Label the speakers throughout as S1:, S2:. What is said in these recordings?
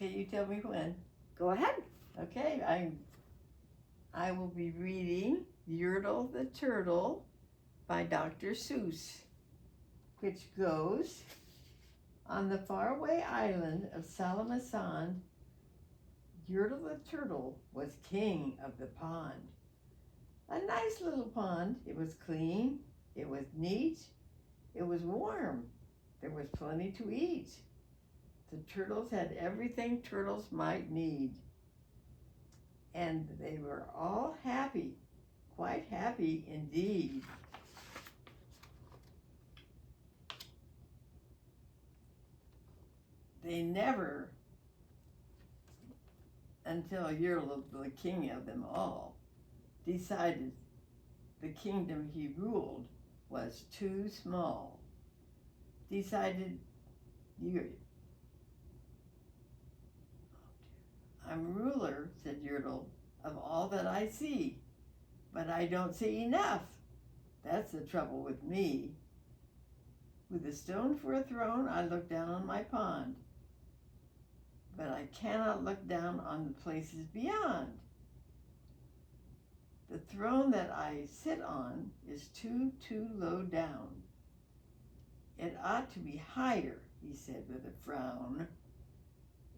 S1: Okay, you tell me when.
S2: Go ahead.
S1: Okay, I will be reading Yertle the Turtle by Dr. Seuss, which goes, on the faraway island of Salamasan, Yertle the Turtle was king of the pond. A nice little pond. It was clean, it was neat, it was warm, there was plenty to eat. The turtles had everything turtles might need. And they were all happy, quite happy indeed. They never, until Yertle, the king of them all, decided the kingdom he ruled was too small. Decided, I'm ruler, said Yertle, of all that I see, but I don't see enough. That's the trouble with me. With a stone for a throne, I look down on my pond, but I cannot look down on the places beyond. The throne that I sit on is too low down. It ought to be higher, he said with a frown.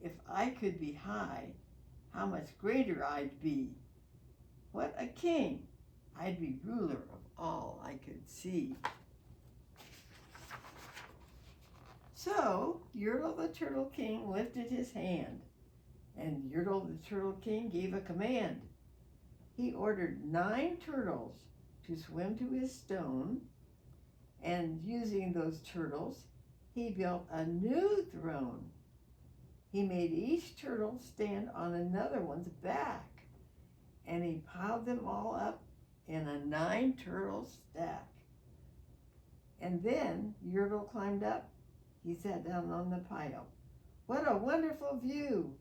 S1: If I could be high, how much greater I'd be. What a king! I'd be ruler of all I could see. So Yertle the Turtle King lifted his hand, and Yertle the Turtle King gave a command. He ordered 9 turtles to swim to his stone, and using those turtles, he built a new throne. He made each turtle stand on another one's back, and he piled them all up in a 9 turtle stack. And then Yertle climbed up. He sat down on the pile. What a wonderful view!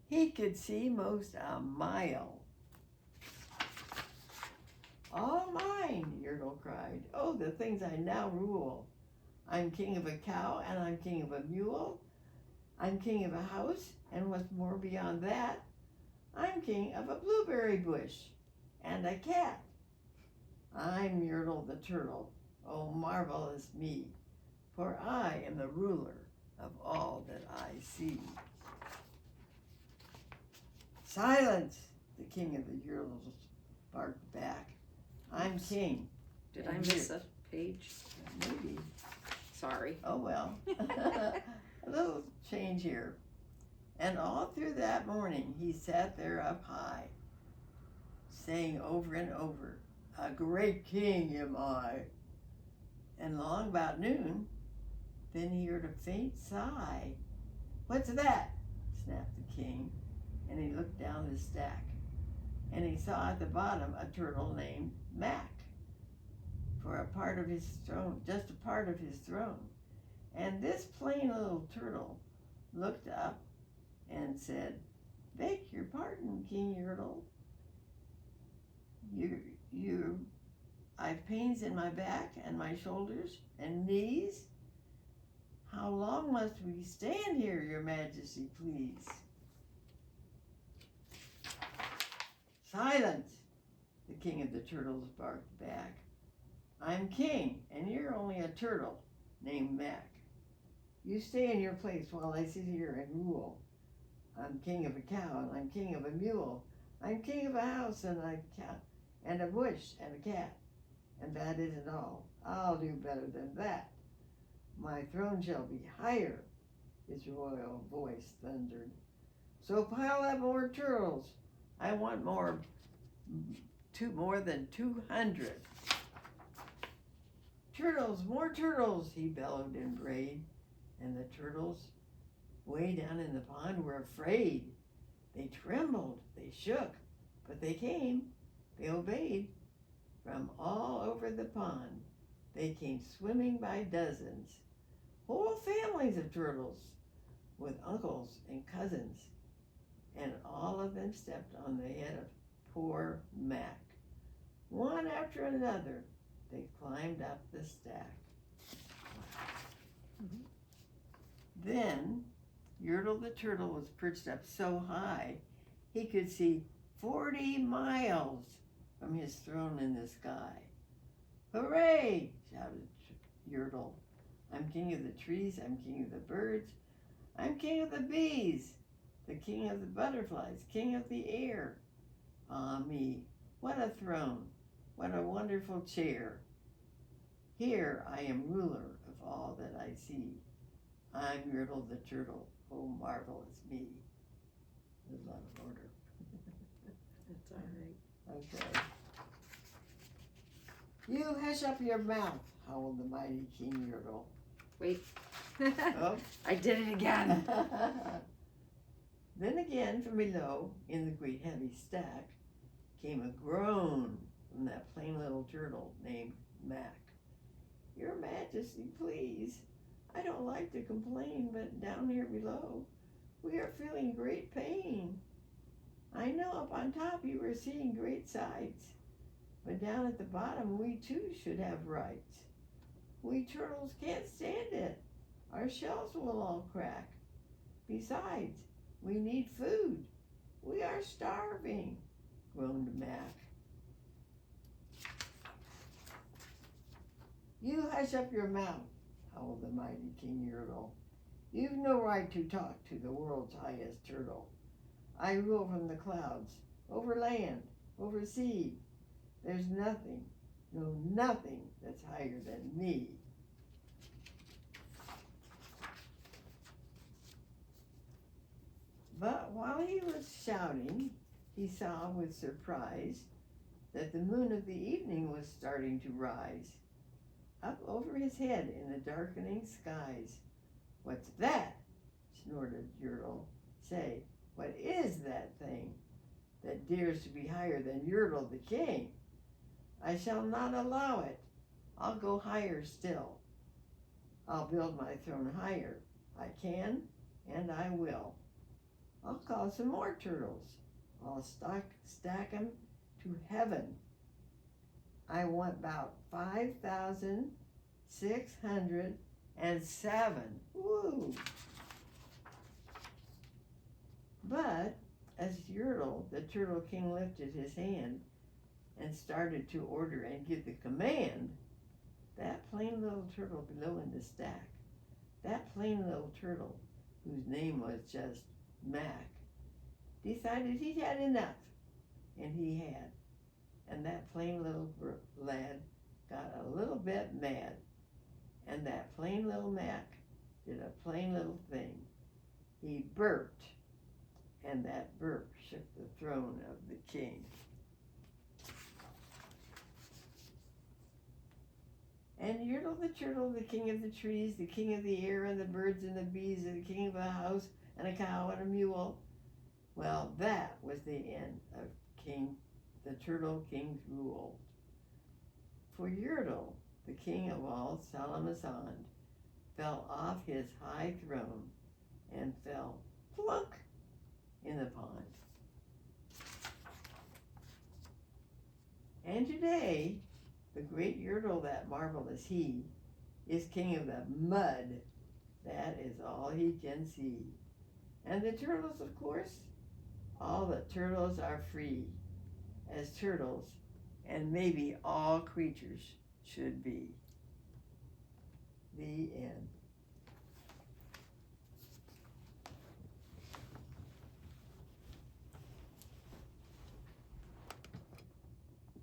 S1: He could see most a mile. All mine, Yertle cried. Oh, the things I now rule. I'm king of a cow, and I'm king of a mule. I'm king of a house, and what's more beyond that, I'm king of a blueberry bush and a cat. I'm Yertle the Turtle. Oh, marvelous me, for I am the ruler of all that I see. Silence, the king of the Yertles barked back. I'm king.
S2: Did I miss a page?
S1: Maybe.
S2: Sorry.
S1: Oh well. A little change here. And all through that morning he sat there up high, saying over and over, a great king am I. And long about noon, then he heard a faint sigh. What's that? Snapped the king, and he looked down the stack, and he saw at the bottom a turtle named Mac, for a part of his throne, just a part of his throne. And this plain little turtle looked up and said, beg your pardon, King Yertle. I've pains in my back and my shoulders and knees. How long must we stand here, your majesty, please? Silence, the king of the turtles barked back. I'm king, and you're only a turtle named Mac. You stay in your place while I sit here and rule. I'm king of a cow, and I'm king of a mule. I'm king of a house and a cat, and a bush and a cat. And that isn't all. I'll do better than that. My throne shall be higher, his royal voice thundered. So pile up more turtles. I want more than 200. Turtles, more turtles, he bellowed and brayed. And the turtles way down in the pond were afraid. They trembled, they shook, but they came, they obeyed. From all over the pond, they came swimming by dozens, whole families of turtles, with uncles and cousins, and all of them stepped on the head of poor Mac. One after another, they climbed up the stack. Mm-hmm. Then Yertle the turtle was perched up so high he could see 40 miles from his throne in the sky. Hooray! Shouted Yertle. I'm king of the trees, I'm king of the birds, I'm king of the bees, the king of the butterflies, king of the air. Ah me, what a throne, what a wonderful chair. Here I am ruler of all that I see. I'm Yertle the turtle, oh marvelous me. There's a lot of order.
S2: That's all right.
S1: Okay. You hush up your mouth, howled the mighty King Yertle.
S2: Wait.
S1: Oh.
S2: I did it again.
S1: Then again from below, in the great heavy stack, came a groan from that plain little turtle named Mac. Your Majesty, please. I don't like to complain, but down here below, we are feeling great pain. I know up on top you are seeing great sights, but down at the bottom we too should have rights. We turtles can't stand it. Our shells will all crack. Besides, we need food. We are starving, groaned Mac. You hush up your mouth, howled the mighty King Yertle. You've no right to talk to the world's highest turtle. I rule from the clouds, over land, over sea. There's nothing, no nothing that's higher than me. But while he was shouting, he saw with surprise that the moon of the evening was starting to rise up over his head in the darkening skies. What's that? Snorted Yertle. Say, what is that thing that dares to be higher than Yertle the king? I shall not allow it. I'll go higher still. I'll build my throne higher. I can, and I will. I'll call some more turtles. I'll stack 'em to heaven. I want about 5,607. Woo! But as Yertle, the Turtle King, lifted his hand and started to order and give the command, that plain little turtle below in the stack, that plain little turtle whose name was just Mac, decided he'd had enough, and he had. And that plain little lad got a little bit mad, and that plain little Mac did a plain little thing. He burped, and that burp shook the throne of the king. And Yertle the turtle, the king of the trees, the king of the air and the birds and the bees, and the king of a house and a cow and a mule, well, that was the end of the Turtle King's rule. For Yertle, the king of all Salamazand, fell off his high throne and fell plunk in the pond. And today, the great Yertle, that marvelous he, is king of the mud. That is all he can see. And the turtles, of course, all the turtles are free, as turtles and maybe all creatures should be. The end.